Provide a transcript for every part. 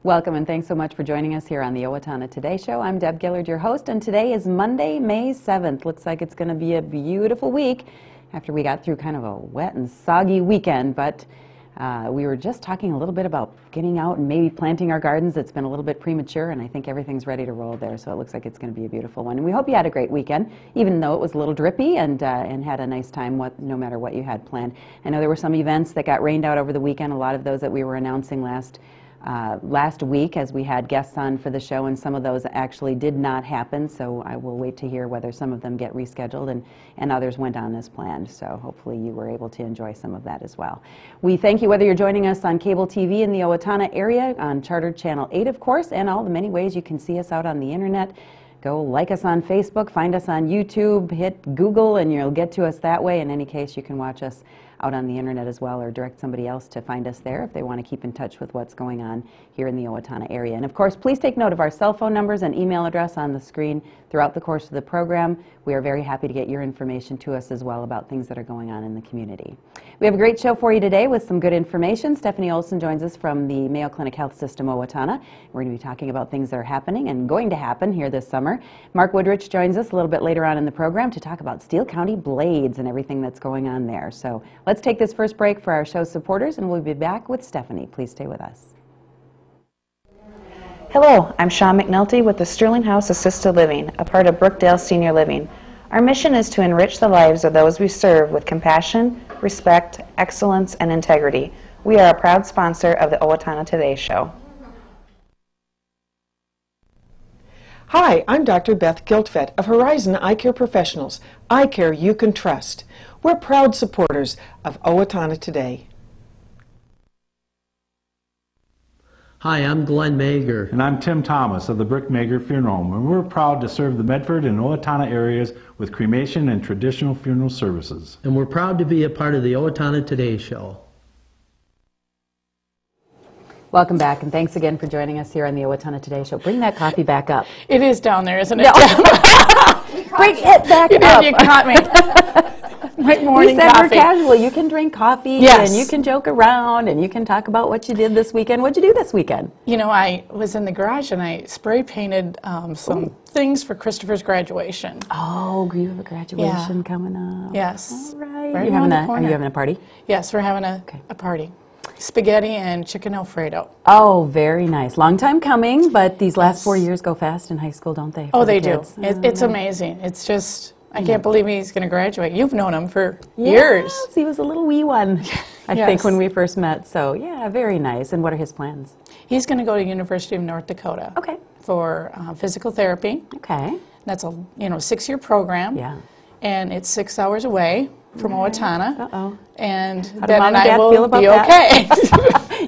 Welcome and thanks so much for joining us here on the Owatonna Today Show. I'm Deb Gillard, your host, and today is Monday, May 7th. Looks like it's going to be a beautiful week after we got through kind of a wet and soggy weekend, but we were just talking a little bit about getting out and maybe planting our gardens. It's been a little bit premature, and I think everything's ready to roll there, so it looks like it's going to be a beautiful one. And we hope you had a great weekend, even though it was a little drippy, and had a nice time no matter what you had planned. I know there were some events that got rained out over the weekend, a lot of those that we were announcing last week as we had guests on for the show, and some of those actually did not happen, so I will wait to hear whether some of them get rescheduled and others went on as planned, so hopefully you were able to enjoy some of that as well. We thank you whether you're joining us on cable TV in the Owatonna area, on Chartered Channel 8 of course, and all the many ways you can see us out on the internet. Go like us on Facebook, find us on YouTube, hit Google, and you'll get to us that way. In any case, you can watch us out on the internet as well, or direct somebody else to find us there if they want to keep in touch with what's going on here in the Owatonna area. And of course, please take note of our cell phone numbers and email address on the screen throughout the course of the program. We are very happy to get your information to us as well about things that are going on in the community. We have a great show for you today with some good information. Stephanie Olson joins us from the May Clinic Health System-Owatonna. We're going to be talking about things that are happening and going to happen here this summer. Mark Woodrich joins us a little bit later on in the program to talk about Steele County Blades and everything that's going on there. So let's take this first break for our show supporters, and we'll be back with Stephanie. Please stay with us. Hello, I'm Shawn McNulty with the Sterling House Assisted Living, a part of Brookdale Senior Living. Our mission is to enrich the lives of those we serve with compassion, respect, excellence, and integrity. We are a proud sponsor of the Owatonna Today Show. Hi, I'm Dr. Beth Giltvet of Horizon Eye Care Professionals, eye care you can trust. We're proud supporters of Owatonna Today. Hi, I'm Glenn Mager. And I'm Tim Thomas of the Brick Mager Funeral Home, and we're proud to serve the Medford and Owatonna areas with cremation and traditional funeral services. And we're proud to be a part of the Owatonna Today Show. Welcome back, and thanks again for joining us here on the Owatonna Today Show. Bring that coffee back up. It is down there, isn't it? No. Bring it back up. You caught me. My morning you said coffee. We're casual. You can drink coffee, yes, and you can joke around, and you can talk about what you did this weekend. What'd you do this weekend? You know, I was in the garage and I spray painted some things for Christopher's graduation. Oh, you have a graduation coming up. Yes. All right. Right Are you having a party? Yes, we're having a party. Spaghetti and chicken Alfredo. Oh, very nice. Long time coming, but these last 4 years go fast in high school, don't they? Oh, they do. It's amazing. It's just, I can't believe he's going to graduate. You've known him for years. He was a little wee one, I think, when we first met. So, yeah, very nice. And what are his plans? He's going to go to University of North Dakota for physical therapy. Okay. That's a 6-year program. Yeah. And it's 6 hours away from Owatonna. Uh-oh. And How Ben and I will be okay.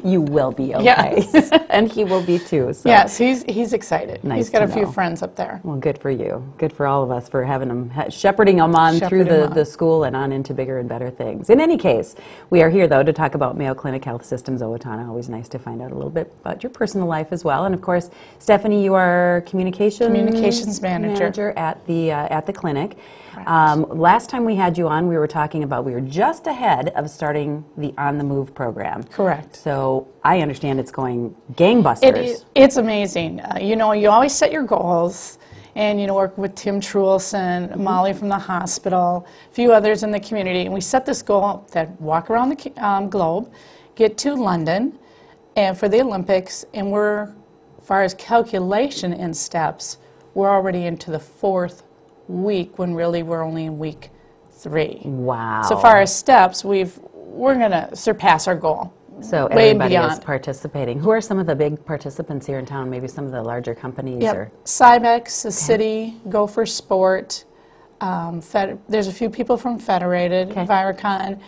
You will be okay. Yes. And he will be too. So. Yes, he's excited. Nice he's got to a few know. friends up there. Well, good for you. Good for all of us for having him, shepherding him on through the school and on into bigger and better things. In any case, we are here, though, to talk about Mayo Clinic Health Systems-Owatonna. Always nice to find out a little bit about your personal life as well. And, of course, Stephanie, you are communications manager at the clinic. Last time we had you on, we were talking about we were just ahead of starting the On the Move program. Correct. So I understand it's going gangbusters. It's amazing. You always set your goals and, work with Tim Truelson, Molly from the hospital, a few others in the community. And we set this goal that walk around the globe, get to London and for the Olympics, and we're, as far as calculation in steps, we're already into the 4th week when really we're only in week 3. Wow. So far as steps, we're going to surpass our goal. So everybody is participating. Who are some of the big participants here in town? Maybe some of the larger companies? Yep. Cybex, the city, Go for Sport. There's a few people from Federated, Viricon,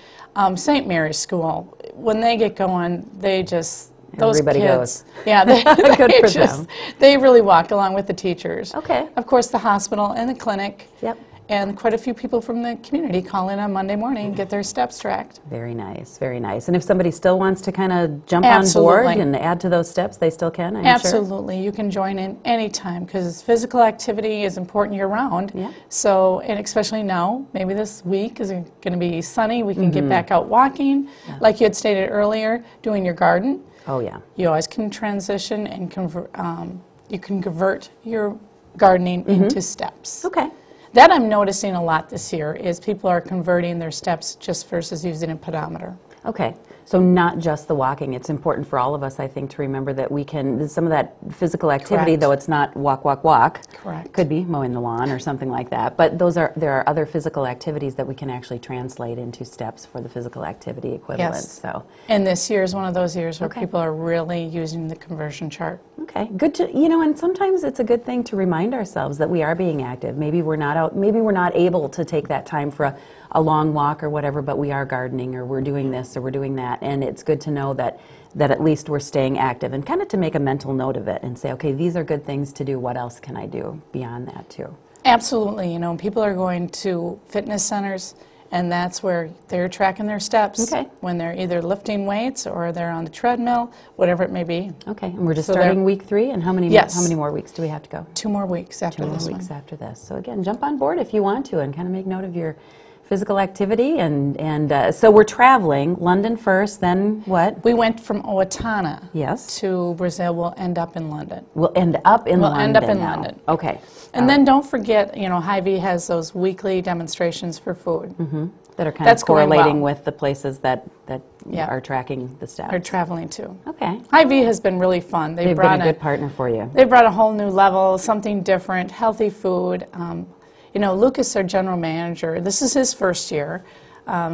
St. Mary's School. When they get going, they just... Those Everybody kids, goes. Yeah, Good for them. They really walk along with the teachers. Okay. Of course, the hospital and the clinic. Yep. And quite a few people from the community call in on Monday morning and get their steps tracked. Very nice, very nice. And if somebody still wants to kind of jump on board and add to those steps, they still can, I'm sure? Absolutely. You can join in anytime because physical activity is important year-round. Yeah. So, and especially now, maybe this week is going to be sunny. We can get back out walking, like you had stated earlier, doing your garden. Oh, yeah. You always can transition and you can convert your gardening into steps. Okay. That I'm noticing a lot this year is people are converting their steps just versus using a pedometer. Okay. So not just the walking. It's important for all of us, I think, to remember that we can, some of that physical activity, Correct. though it's not walk, walk, walk. Correct. Could be mowing the lawn or something like that. But there are other physical activities that we can actually translate into steps for the physical activity equivalent. Yes. So. And this year is one of those years where Okay. people are really using the conversion chart. Okay, good to, and sometimes it's a good thing to remind ourselves that we are being active. Maybe we're not out, maybe we're not able to take that time for a long walk or whatever, but we are gardening or we're doing this or we're doing that. And it's good to know that at least we're staying active and kind of to make a mental note of it and say, okay, these are good things to do. What else can I do beyond that too? Absolutely. People are going to fitness centers, and that's where they're tracking their steps Okay. when they're either lifting weights or they're on the treadmill, whatever it may be. Okay, and we're just So starting they're- week 3, and how many Yes. more weeks do we have to go? 2 more weeks after 2 more this weeks one. after this. So again, jump on board if you want to and kind of make note of your physical activity. And so we're traveling, London first, then what? We went from Owatonna Yes. to Brazil. We'll end up in London. We'll end up in We'll London end up in now. London. Okay. And then don't forget, Hy-Vee has those weekly demonstrations for food. That are kind That's of going correlating well. with the places that Yeah. are tracking the steps. They're traveling to. Okay. Hy-Vee has been really fun. They've been a good partner for you. They brought a whole new level, something different, healthy food. Lucas, our general manager, this is his first year.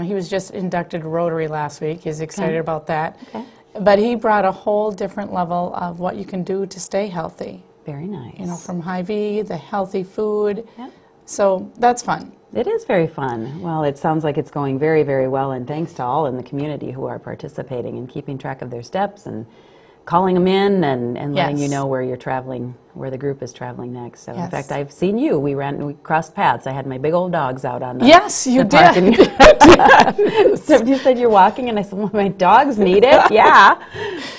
He was just inducted Rotary last week. He's excited about that. Okay. But he brought a whole different level of what you can do to stay healthy. Very nice. From Hy-Vee, the healthy food. Yep. So that's fun. It is very fun. Well, it sounds like it's going very, very well, and thanks to all in the community who are participating and keeping track of their steps and calling them in and letting you Yes. know where you're traveling, where the group is traveling next. So in Yes. fact, I've seen you. We crossed paths. I had my big old dogs out on the Yes, you the park did. and- So you said you're walking, and I said, well, my dogs need it. Yeah.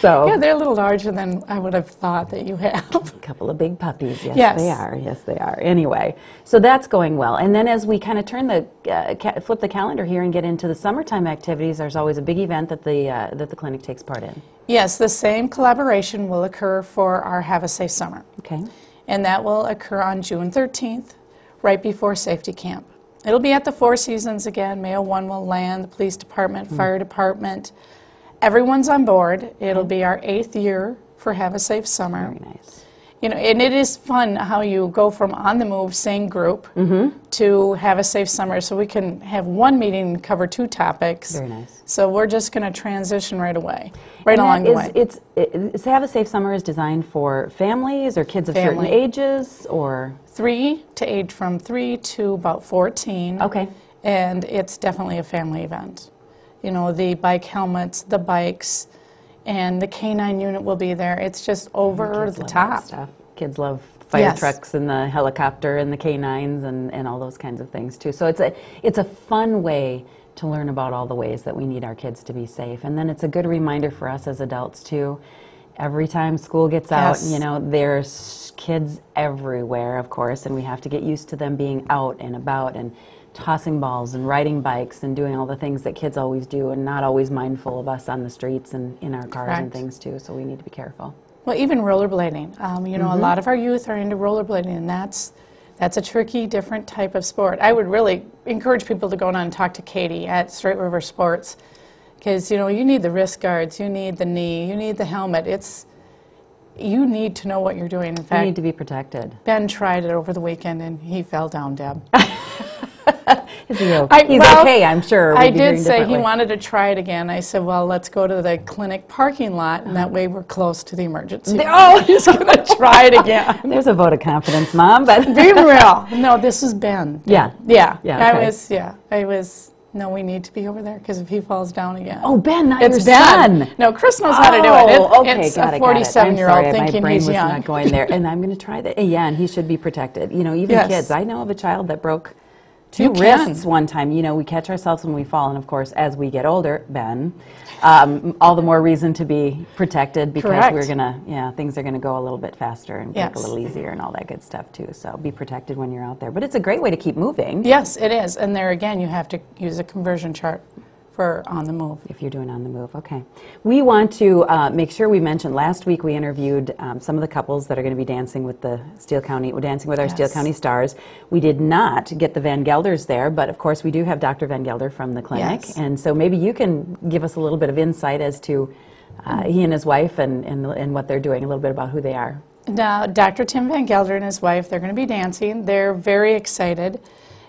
So Yeah, they're a little larger than I would have thought that you have. a couple of big puppies. Yes, Yes. they are. Yes, they are. Anyway, so that's going well. And then as we kind of turn the flip the calendar here and get into the summertime activities, there's always a big event that the clinic takes part in. Yes, the same collaboration will occur for our Have a Safe Summer. Okay. And that will occur on June 13th, right before Safety Camp. It'll be at the Four Seasons again. Mayo 1 will land, the police department, fire department. Everyone's on board. It'll be our 8th year for Have a Safe Summer. Very nice. And it is fun how you go from on the move, same group, to Have a Safe Summer. So we can have one meeting and cover 2 topics. Very nice. So we're just going to transition right away, right And along the that way. It's Have a Safe Summer is designed for families or kids of certain Family. ages or 3 to age from 3 to about 14. okay. And it's definitely a family event. The bike helmets, the bikes, and the K9 unit will be there. It's just over Kids the love that top. stuff. Kids love fire Yes. trucks and the helicopter and the K9s and all those kinds of things too. So it's a fun way to learn about all the ways that we need our kids to be safe. And then it's a good reminder for us as adults too. Every time school gets out, Yes. there's kids everywhere, of course, and we have to get used to them being out and about and tossing balls and riding bikes and doing all the things that kids always do and not always mindful of us on the streets and in our cars and Correct. things too, so we need to be careful. Well, even rollerblading. A lot of our youth are into rollerblading, and that's a tricky, different type of sport. I would really encourage people to go down and talk to Katie at Straight River Sports, because you need the wrist guards, you need the knee, you need the helmet. You need to know what you're doing. In We fact, need to be protected. Ben tried it over the weekend, and he fell down, Deb. Is he okay? He's okay, I'm sure. I We'd be did hearing say he differently. wanted to try it again. I said, well, let's go to the clinic parking lot, and that way we're close to the emergency. Oh, He's going to try it again. there's a vote of confidence, Mom, but Be real. No, this is Ben. Yeah. Yeah. Yeah, okay. I was, no, we need to be over there because if he falls down again. Oh, Ben, not It's your Ben. son. No, Chris knows how to do it. Oh, okay, It's got a it, got it. 47-year-old I'm sorry, thinking my brain he's was young. not going there, and I'm going to try that. Yeah, and he should be protected. Even Yes. kids. I know of a child that broke 2 You can. wrists one time. We catch ourselves when we fall, and of course, as we get older, Ben, all the more reason to be protected because Correct. we're gonna, things are gonna go a little bit faster and get a Yes. little easier and all that good stuff too. So be protected when you're out there. But it's a great way to keep moving. Yes, it is. And there again, you have to use a conversion chart for On the Move. If you're doing On the Move, okay. We want to make sure we mentioned, last week we interviewed some of the couples that are going to be dancing with the Steele County, dancing with our Steele County Stars. We did not get the Van Gelders there, but of course we do have Dr. Van Gelder from the clinic. Yes. And so maybe you can give us a little bit of insight as to he and his wife and what they're doing, a little bit about who they are. Now, Dr. Tim Van Gelder and his wife, they're going to be dancing. They're very excited.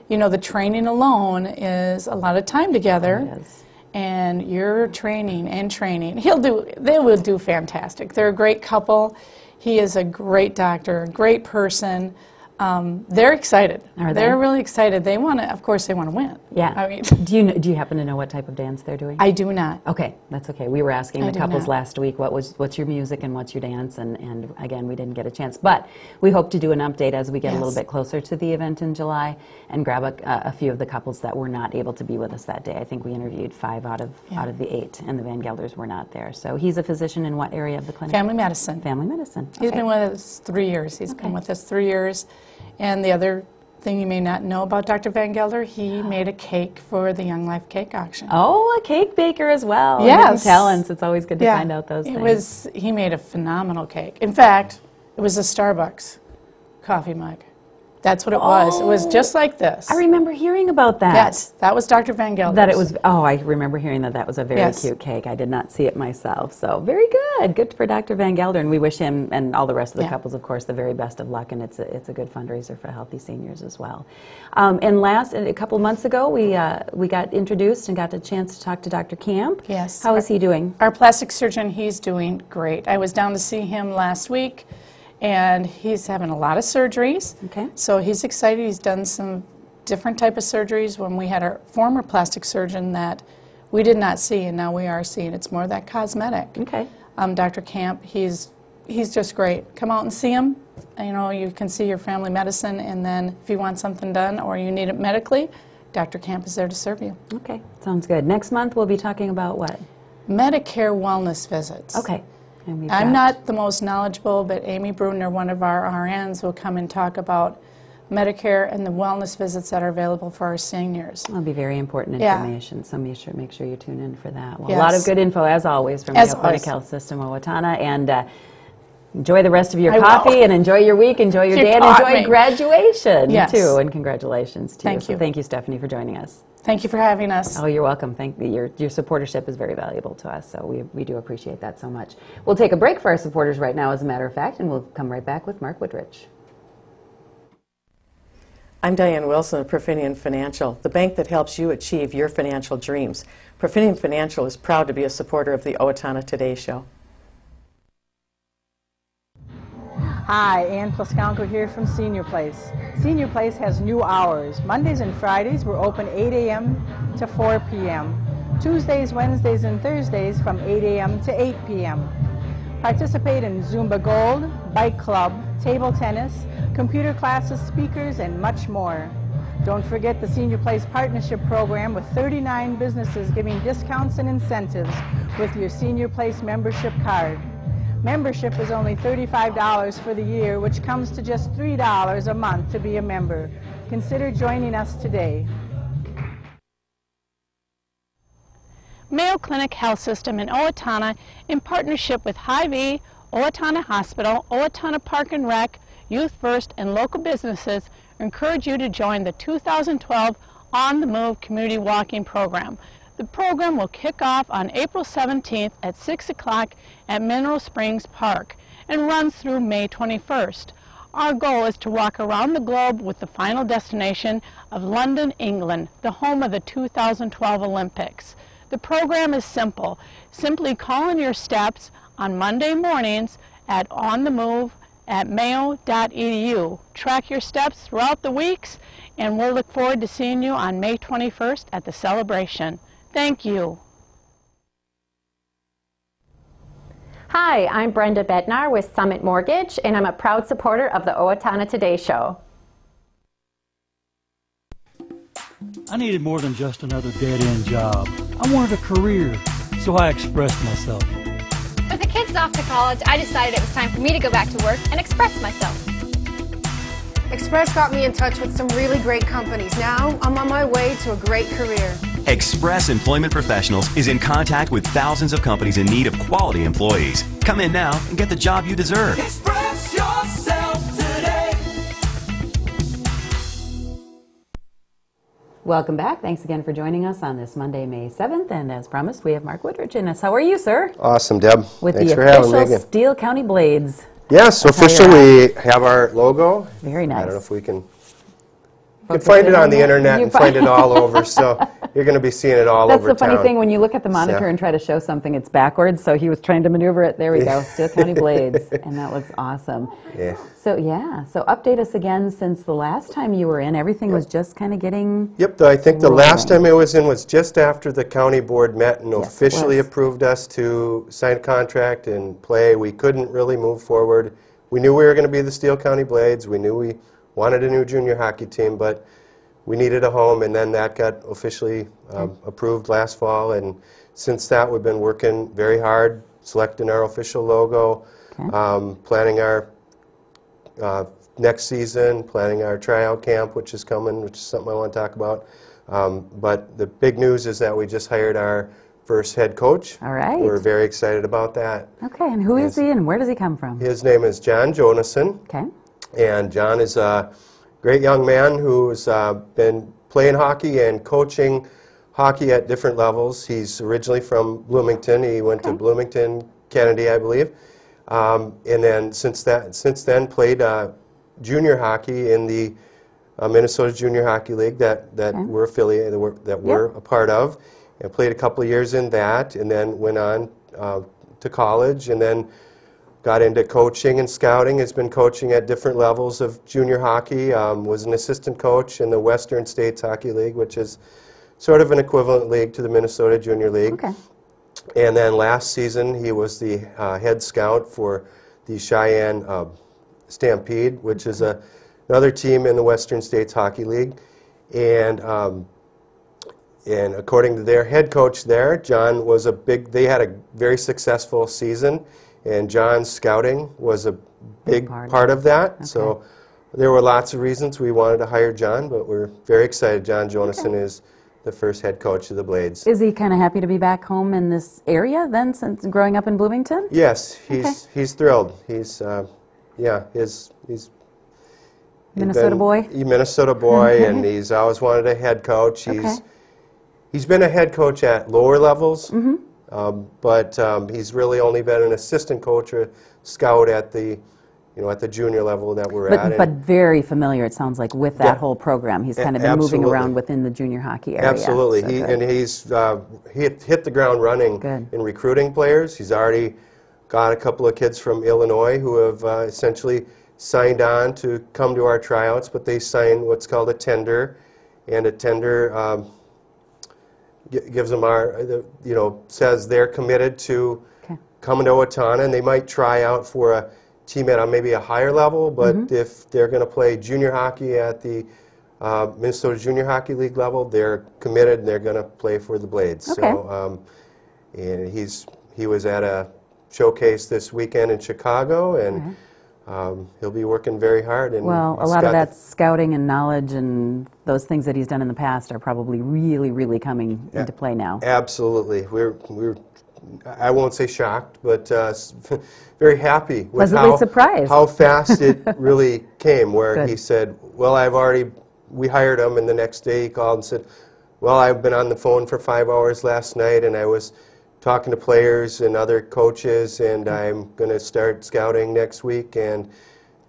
You know, the training alone is a lot of time together. Oh, it is. And you're training and training. They will do fantastic. They're a great couple. He is a great doctor, a great person. They're excited. Are they? They're really excited. They want to, of course, they want to win. Yeah. I mean, do you happen to know what type of dance they're doing? I do not. Okay, that's okay. We were asking I the do couples not. last week what's your music and what's your dance, and again, we didn't get a chance. But we hope to do an update as we get a little Yes. bit closer to the event in July and grab a few of the couples that were not able to be with us that day. I think we interviewed 5 out of the 8, and the Van Gelders were not there. So he's a physician in what area of the clinic? Family medicine. Family medicine. He's Okay. been with us 3 years. He's been with us 3 years. And the other thing you may not know about Dr. Van Gelder, he made a cake for the Young Life Cake Auction. Oh, a cake baker as well. Yes. Hidden talents. It's always good to Yeah. find out those things. He made a phenomenal cake. In fact, it was a Starbucks coffee mug. That's what it was. It was just like this. I remember hearing about that. Yes, that was Dr. Van Gelder. That it was, I remember hearing that was a very Yes. cute cake. I did not see it myself. So very good. Good for Dr. Van Gelder. And we wish him and all the rest of the couples, of course, the very best of luck. And it's a good fundraiser for healthy seniors as well. And a couple months ago, we got introduced and got a chance to talk to Dr. Camp. Yes. How is he doing? Our plastic surgeon, he's doing great. I was down to see him last week, and he's having a lot of surgeries. Okay. So he's excited. He's done some different type of surgeries when we had our former plastic surgeon that we did not see, and now we are seeing. It's more of that cosmetic. Okay. Dr. Camp, he's just great. Come out and see him. You know, you can see your family medicine, and then if you want something done or you need it medically, Dr. Camp is there to serve you. Okay. Sounds good. Next month, we'll be talking about what? Medicare wellness visits. Okay. And we've I'm got- not the most knowledgeable, but Amy Bruner, one of our RNs, will come and talk about Medicare and the wellness visits that are available for our seniors. That'll be very important Yeah. information, so make sure you tune in for that. Well, Yes. a lot of good info, as always, from As May Clinic always. Health System-Owatonna, and enjoy the rest of your I will. coffee, and enjoy your week, enjoy your You day, and caught enjoy me. graduation, Yes. too, and congratulations to Thank you. So you. thank you, Stephanie, for joining us. Thank you for having us. Oh, you're welcome. Your supportership is very valuable to us, so we do appreciate that so much. We'll take a break for our supporters right now, as a matter of fact, and we'll come right back with Mark Woodrich. I'm Diane Wilson of Profinium Financial, the bank that helps you achieve your financial dreams. Profinium Financial is proud to be a supporter of the Owatonna Today Show. Hi, Ann Plaskanko here from Senior Place. Senior Place has new hours. Mondays and Fridays we're open 8 a.m. to 4 p.m. Tuesdays, Wednesdays, and Thursdays from 8 a.m. to 8 p.m. Participate in Zumba Gold, Bike Club, table tennis, computer classes, speakers, and much more. Don't forget the Senior Place Partnership Program with 39 businesses giving discounts and incentives with your Senior Place membership card. Membership is only $35 for the year, which comes to just $3 a month to be a member. Consider joining us today. Mayo Clinic Health System in Owatonna, in partnership with Hy-Vee, Owatonna Hospital, Owatonna Park and Rec, Youth First, and local businesses, encourage you to join the 2012 On the Move Community Walking Program. The program will kick off on April 17th at 6 o'clock at Mineral Springs Park and runs through May 21st. Our goal is to walk around the globe with the final destination of London, England, the home of the 2012 Olympics. The program is simple. Simply call in your steps on Monday mornings at On the Move at mayo.edu. Track your steps throughout the weeks, and we'll look forward to seeing you on May 21st at the celebration. Thank you. Hi, I'm Brenda Bednar with Summit Mortgage, and I'm a proud supporter of the Owatonna Today Show. I needed more than just another dead-end job. I wanted a career, so I expressed myself. With the kids off to college, I decided it was time for me to go back to work and express myself. Express got me in touch with some really great companies. Now I'm on my way to a great career. Express Employment Professionals is in contact with thousands of companies in need of quality employees. Come in now and get the job you deserve. Express yourself today. Welcome back. Thanks again for joining us on this Monday, May 7th. And as promised, we have Mark Woodrich in us. How are you, sir? Awesome, Deb. With Thanks the for having me official again. Steele County Blades. Yes, officially we have our logo. Very nice. I don't know if we can... You can find it on the internet and find it all over, so you're going to be seeing it all over town. That's the funny thing, when you look at the monitor and try to show something, it's backwards, so he was trying to maneuver it. There we go, Steele County Blades, and that looks awesome. Yeah. So update us again since the last time you were in. Everything was just kind of getting Yep, I think the last time I was in was just after the county board met and officially approved us to sign a contract and play. We couldn't really move forward. We knew we were going to be the Steele County Blades. We knew we wanted a new junior hockey team, but we needed a home, and then that got officially approved last fall, and since that we've been working very hard, selecting our official logo, planning our next season, planning our tryout camp, which is coming, which is something I want to talk about. But the big news is that we just hired our first head coach. All right. We're very excited about that. Okay, and who is he and where does he come from? His name is John Jonason. Okay. And John is a great young man who's been playing hockey and coaching hockey at different levels. He's originally from Bloomington. He went to Bloomington, Kennedy, I believe. And then since then played junior hockey in the Minnesota Junior Hockey League that we're affiliated, that we're a part of, and played a couple of years in that, and then went on to college, and then got into coaching and scouting. Has been coaching at different levels of junior hockey. Was an assistant coach in the Western States Hockey League, which is sort of an equivalent league to the Minnesota Junior League. Okay. And then last season he was the head scout for the Cheyenne Stampede, which is another team in the Western States Hockey League. And according to their head coach there, John was they had a very successful season. And John's scouting was a big part of that. Okay. So there were lots of reasons we wanted to hire John, but we're very excited. John Jonason is the first head coach of the Blades. Is he kind of happy to be back home in this area then, since growing up in Bloomington? Yes, he's thrilled. He's Minnesota boy? Minnesota boy, and he's always wanted a head coach. He's been a head coach at lower levels. But he's really only been an assistant coach or scout at the, at the junior level that we're at. But very familiar, it sounds like, with that whole program. He's kind of been moving around within the junior hockey area. Absolutely. So he's hit the ground running in recruiting players. He's already got a couple of kids from Illinois who have essentially signed on to come to our tryouts, but they sign what's called a tender, and a tender gives them says they're committed to coming to Owatonna, and they might try out for a team at maybe a higher level, but if they're going to play junior hockey at the Minnesota Junior Hockey League level, they're committed and they're going to play for the Blades. Okay. So, and he was at a showcase this weekend in Chicago, and he'll be working very hard. And well, a lot of that scouting and knowledge and those things that he's done in the past are probably really, really coming into play now. Absolutely. We're I won't say shocked, but very happy with pleasantly surprised how fast it really came, where he said, well, we hired him, and the next day he called and said, well, I've been on the phone for 5 hours last night, and I was talking to players and other coaches, and I'm going to start scouting next week, and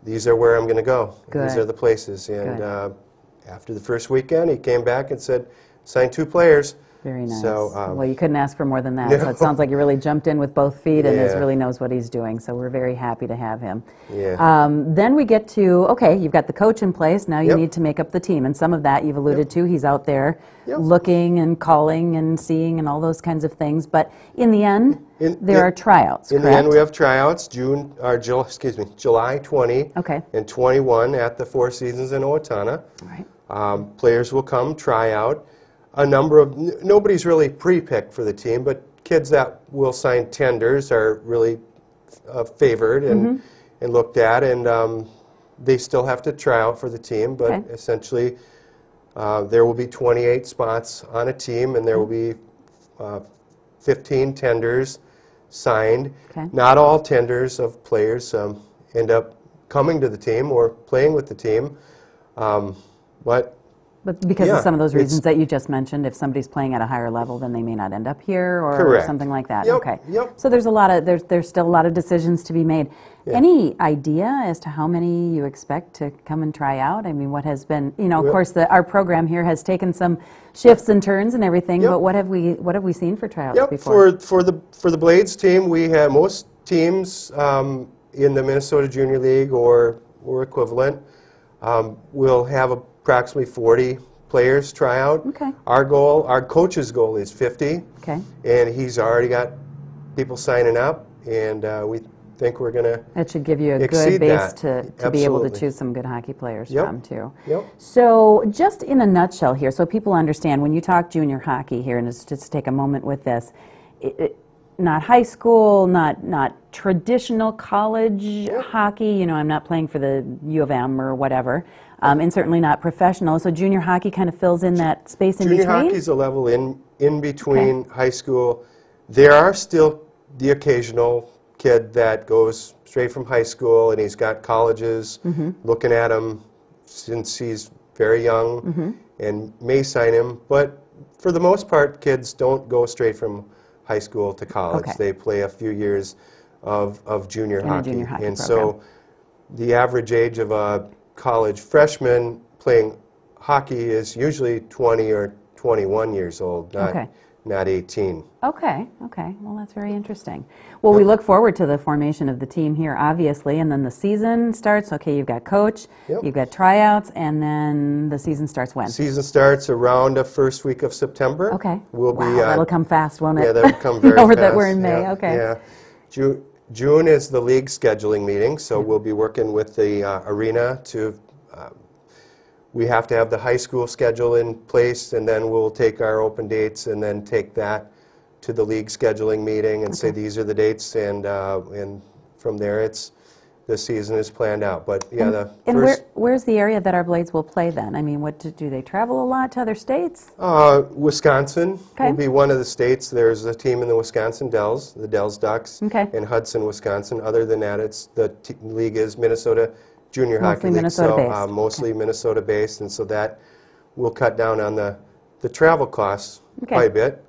these are where I'm going to go. These are the places. And after the first weekend, he came back and said, sign 2 players. Very nice. So, well, you couldn't ask for more than that. So it sounds like he really jumped in with both feet and really knows what he's doing. So we're very happy to have him. Then we get to, okay, you've got the coach in place. Now you need to make up the team. And some of that you've alluded to. He's out there looking and calling and seeing and all those kinds of things. But in the end, there are tryouts, In the end, we have tryouts, July 20 and 21 at the Four Seasons in Owatonna. Right. Players will come try out. A number of, nobody's really pre-picked for the team, but kids that will sign tenders are really favored and looked at, and they still have to try out for the team, but essentially There will be 28 spots on a team, and there will be 15 tenders signed. Okay. Not all tenders of players end up coming to the team or playing with the team, but because yeah, of some of those reasons that you just mentioned, if somebody's playing at a higher level, then they may not end up here, or Correct. something like that. Yep, Okay. yep. So there's there's still a lot of decisions to be made. Yeah. Any idea as to how many you expect to come and try out? I mean, what has been, of Well, course, our program here has taken some shifts and turns and everything. Yep. But what have we seen for tryouts before? For the Blades team, we have most teams in the Minnesota Junior League or equivalent will have approximately 40 players try out. Okay. Our coach's goal is 50. Okay. And he's already got people signing up, and we think we're going to That should give you a good exceed base that. to be able to Absolutely. choose some good hockey players Yep. from, too. Yep. So just in a nutshell here, so people understand, when you talk junior hockey here, and just take a moment with this, not high school, not traditional college hockey, I'm not playing for the U of M or whatever, and certainly not professional, so junior hockey kind of fills in that space in Junior between? hockey is a level in between high school. There are still the occasional kid that goes straight from high school and he's got colleges looking at him since he's very young and may sign him, but for the most part, kids don't go straight from high school to college. Okay. They play a few years of junior In a hockey. junior hockey And program. so the average age of a college freshman playing hockey is usually 20 or 21 years old, not 18. Okay, well, that's very interesting. Well, we look forward to the formation of the team here, obviously, and then the season starts. Okay, you've got coach, you've got tryouts, and then the season starts when? Season starts around the first week of September. Okay. We'll Wow, be, that'll come fast, won't it? Yeah, that'll come very Over fast. that we're in May, Yeah, okay. Yeah. June is the league scheduling meeting, so we'll be working with the arena to, we have to have the high school schedule in place, and then we'll take our open dates and then take that to the league scheduling meeting and say these are the dates, and from there the season is planned out. But yeah, where's the area that our Blades will play then? I mean, do they travel a lot to other states? Wisconsin Okay. will be one of the states. There's a team in the Wisconsin Dells, the Dells Ducks, Okay. in Hudson, Wisconsin. Other than that, the league is Minnesota Junior Mostly Hockey League, Minnesota-based. so mostly Minnesota-based, and so that will cut down on the travel costs Okay. quite a bit.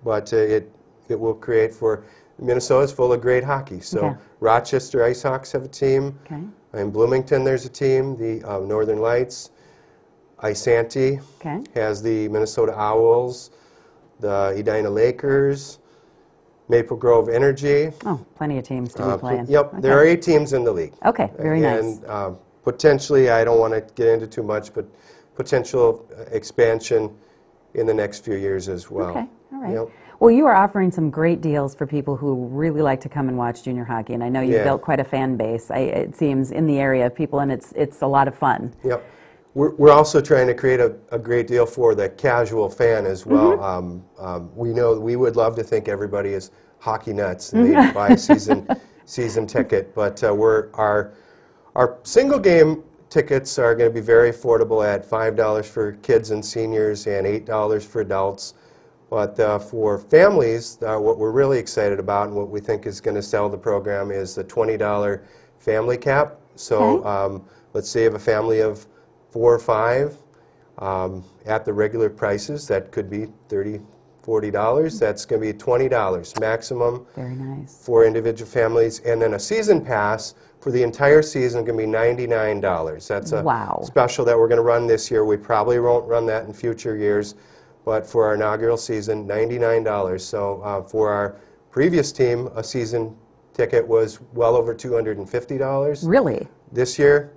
But it will create for Minnesota's full of great hockey. So Okay. Rochester Ice Hawks have a team. Okay. In Bloomington, there's a team. The Northern Lights, Isanti Okay. has the Minnesota Owls, the Edina Lakers, Maple Grove Energy. Oh, plenty of teams to be playing. Yep, Okay. there are 8 teams in the league. Okay, very nice. And potentially, I don't want to get into too much, but potential expansion in the next few years as well. Okay, all right. Yep. Well, you are offering some great deals for people who really like to come and watch junior hockey, and I know you've Yeah. built quite a fan base, it seems, in the area of people, and it's a lot of fun. Yep. We're also trying to create a great deal for the casual fan as well. We know we would love to think everybody is hockey nuts and they buy a season ticket, but our single game tickets are going to be very affordable at $5 for kids and seniors and $8 for adults. But for families, what we're really excited about and what we think is going to sell the program is the $20 family cap. So let's say you have a family of 4 or 5 at the regular prices. That could be $30, $40. That's going to be $20 maximum. Very nice. For individual families. And then a season pass for the entire season going to be $99. That's a special that we're going to run this year. We probably won't run that in future years. But for our inaugural season, $99. So for our previous team, a season ticket was well over $250. Really? This year,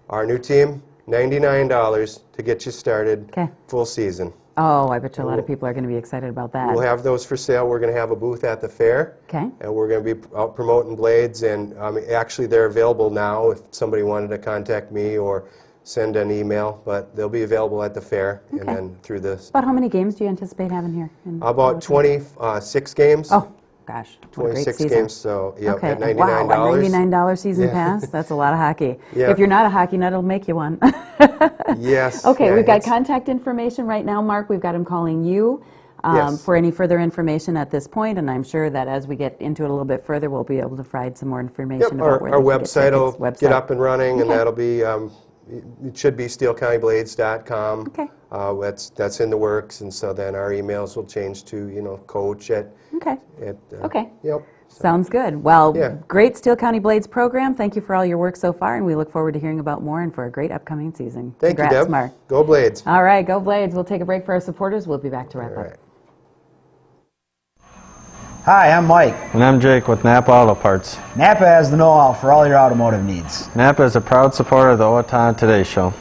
our new team, $99 to get you started, full season. Oh, I bet you a lot of people are going to be excited about that. We'll have those for sale. We're going to have a booth at the fair. Okay. And we're going to be out promoting Blades. And actually, they're available now if somebody wanted to contact me or send an email. But they'll be available at the fair and then through this. About how many games do you anticipate having here? About 26 games. Oh, gosh, what a great 26 season. games, so yep, okay. at $99. Wow, a $99 season Yeah. pass? That's a lot of hockey. Yeah. If you're not a hockey nut, it'll make you one. Yes. Okay, yeah, we've got it's- contact information right now, Mark. We've got him calling you Yes. for any further information at this point, and I'm sure that as we get into it a little bit further, we'll be able to provide some more information Yep, about where our they can get website will tickets. get up and running, and Okay. that'll be, it should be steelecountyblades.com. Okay. That's in the works, and so then our emails will change to, coach at... Okay. Okay. Yep. Sounds good. Well, Yeah. great Steele County Blades program. Thank you for all your work so far, and we look forward to hearing about more and for a great upcoming season. Thank Congrats, you, Deb. Mark. Go Blades. All right, go Blades. We'll take a break for our supporters. We'll be back to wrap up. Hi, I'm Mike. And I'm Jake with Napa Auto Parts. Napa has the know-how for all your automotive needs. Napa is a proud supporter of the Owatonna Today Show.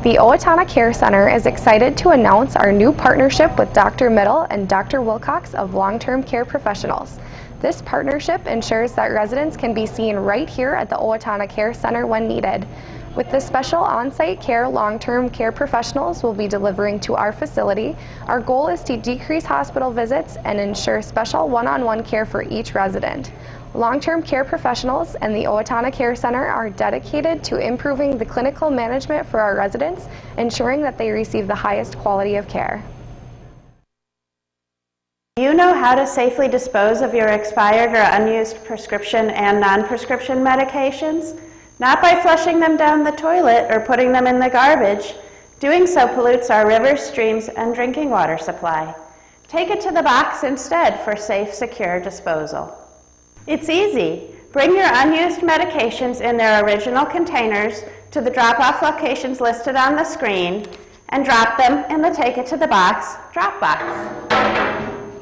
The Owatonna Care Center is excited to announce our new partnership with Dr. Middle and Dr. Wilcox of Long-Term Care Professionals. This partnership ensures that residents can be seen right here at the Owatonna Care Center when needed. With this special on-site care, long-term care professionals will be delivering to our facility. Our goal is to decrease hospital visits and ensure special one-on-one care for each resident. Long-term care professionals and the Owatonna Care Center are dedicated to improving the clinical management for our residents, ensuring that they receive the highest quality of care. Do you know how to safely dispose of your expired or unused prescription and non-prescription medications? Not by flushing them down the toilet or putting them in the garbage. Doing so pollutes our rivers, streams, and drinking water supply. Take it to the box instead for safe, secure disposal. It's easy. Bring your unused medications in their original containers to the drop-off locations listed on the screen and drop them in the Take It to the Box drop box.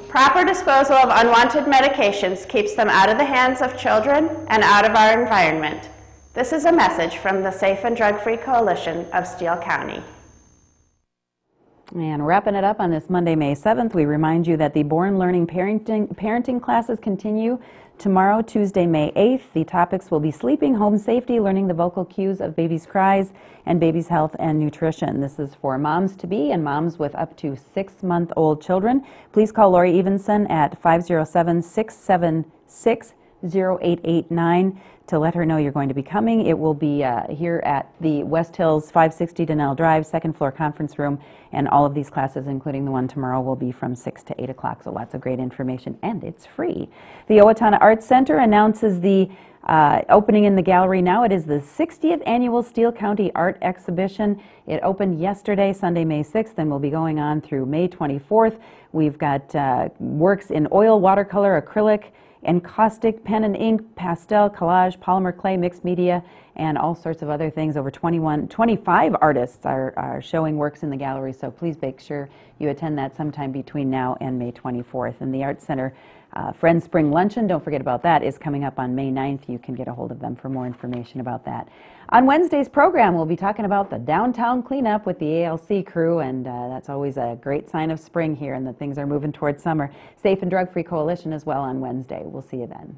Proper disposal of unwanted medications keeps them out of the hands of children and out of our environment. This is a message from the Safe and Drug-Free Coalition of Steele County. And wrapping it up on this Monday, May 7th, we remind you that the Born Learning parenting classes continue tomorrow, Tuesday, May 8th. The topics will be sleeping, home safety, learning the vocal cues of baby's cries, and baby's health and nutrition. This is for moms-to-be and moms with up to 6-month-old children. Please call Lori Evenson at 507-676-0889 to let her know you're going to be coming. It will be here at the West Hills 560 Donnell Drive, second floor conference room, and all of these classes, including the one tomorrow, will be from 6 to 8 o'clock, so lots of great information, and it's free. The Owatonna Arts Center announces the opening in the gallery now. It is the 60th annual Steele County Art Exhibition. It opened yesterday, Sunday, May 6th, and will be going on through May 24th. We've got works in oil, watercolor, acrylic, encaustic, pen and ink, pastel, collage, polymer clay, mixed media, and all sorts of other things. Over 25 artists are showing works in the gallery, so please make sure you attend that sometime between now and May 24th. And the Arts Center Friends Spring Luncheon, don't forget about that, is coming up on May 9th. You can get a hold of them for more information about that. On Wednesday's program, we'll be talking about the downtown cleanup with the ALC crew, and that's always a great sign of spring here and that things are moving towards summer. Safe and Drug-Free Coalition as well on Wednesday. We'll see you then.